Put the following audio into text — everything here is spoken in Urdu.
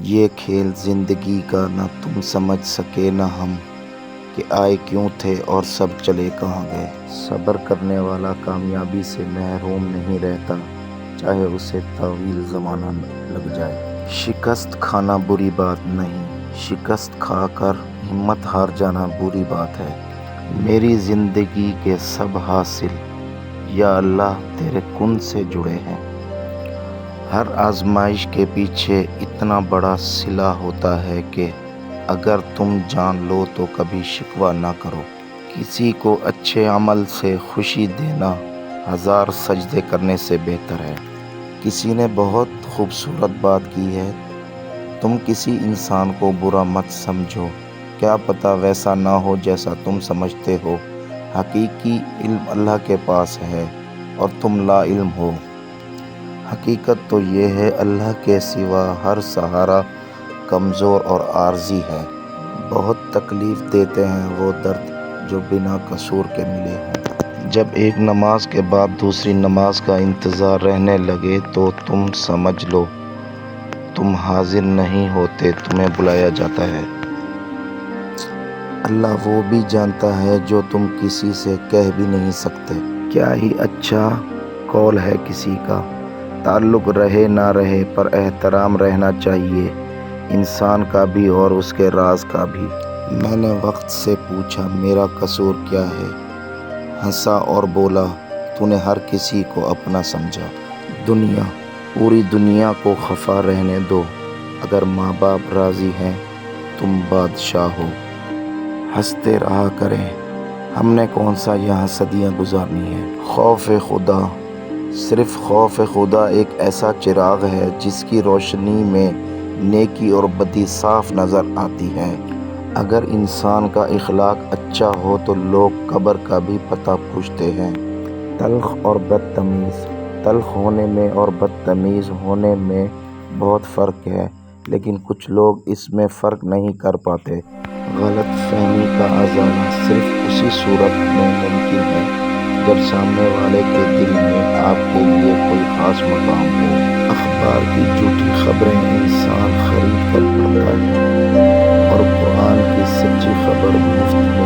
یہ کھیل زندگی کا نہ تم سمجھ سکے نہ ہم، کہ آئے کیوں تھے اور سب چلے کہاں گئے۔ صبر کرنے والا کامیابی سے محروم نہیں رہتا، چاہے اسے طویل زمانہ لگ جائے۔ شکست کھانا بری بات نہیں، شکست کھا کر ہمت ہار جانا بری بات ہے۔ میری زندگی کے سب حاصل یا اللہ تیرے کن سے جڑے ہیں۔ ہر آزمائش کے پیچھے اتنا بڑا صلہ ہوتا ہے کہ اگر تم جان لو تو کبھی شکوہ نہ کرو۔ کسی کو اچھے عمل سے خوشی دینا 1000 سجدے کرنے سے بہتر ہے۔ کسی نے بہت خوبصورت بات کی ہے، تم کسی انسان کو برا مت سمجھو، کیا پتہ ویسا نہ ہو جیسا تم سمجھتے ہو۔ حقیقی علم اللہ کے پاس ہے اور تم لا علم ہو۔ حقیقت تو یہ ہے اللہ کے سوا ہر سہارا کمزور اور عارضی ہے۔ بہت تکلیف دیتے ہیں وہ درد جو بنا قصور کے ملے ہوں۔ جب ایک نماز کے بعد دوسری نماز کا انتظار رہنے لگے تو تم سمجھ لو تم حاضر نہیں ہوتے، تمہیں بلایا جاتا ہے۔ اللہ وہ بھی جانتا ہے جو تم کسی سے کہہ بھی نہیں سکتے۔ کیا ہی اچھا قول ہے کسی کا، تعلق رہے نہ رہے پر احترام رہنا چاہیے، انسان کا بھی اور اس کے راز کا بھی۔ میں نے وقت سے پوچھا میرا قصور کیا ہے، ہنسا اور بولا تو نے ہر کسی کو اپنا سمجھا۔ دنیا، پوری دنیا کو خفا رہنے دو، اگر ماں باپ راضی ہیں تم بادشاہ ہو۔ ہنستے رہا کریں، ہم نے کون سا یہاں صدیاں گزارنی ہے۔ خوف خدا، صرف خوف خدا ایک ایسا چراغ ہے جس کی روشنی میں نیکی اور بدی صاف نظر آتی ہے۔ اگر انسان کا اخلاق اچھا ہو تو لوگ قبر کا بھی پتہ پوچھتے ہیں۔ تلخ اور بدتمیز، تلخ ہونے میں اور بدتمیز ہونے میں بہت فرق ہے، لیکن کچھ لوگ اس میں فرق نہیں کر پاتے۔ غلط فہمی کا ازالہ صرف اسی صورت میں ممکن ہے جب سامنے والے کے دل میں آپ کے لیے کوئی خاص مقام ہو۔ اخبار کی جھوٹی خبریں انسان خرید کر پڑھتا ہے اور قرآن کی سچی خبر مفت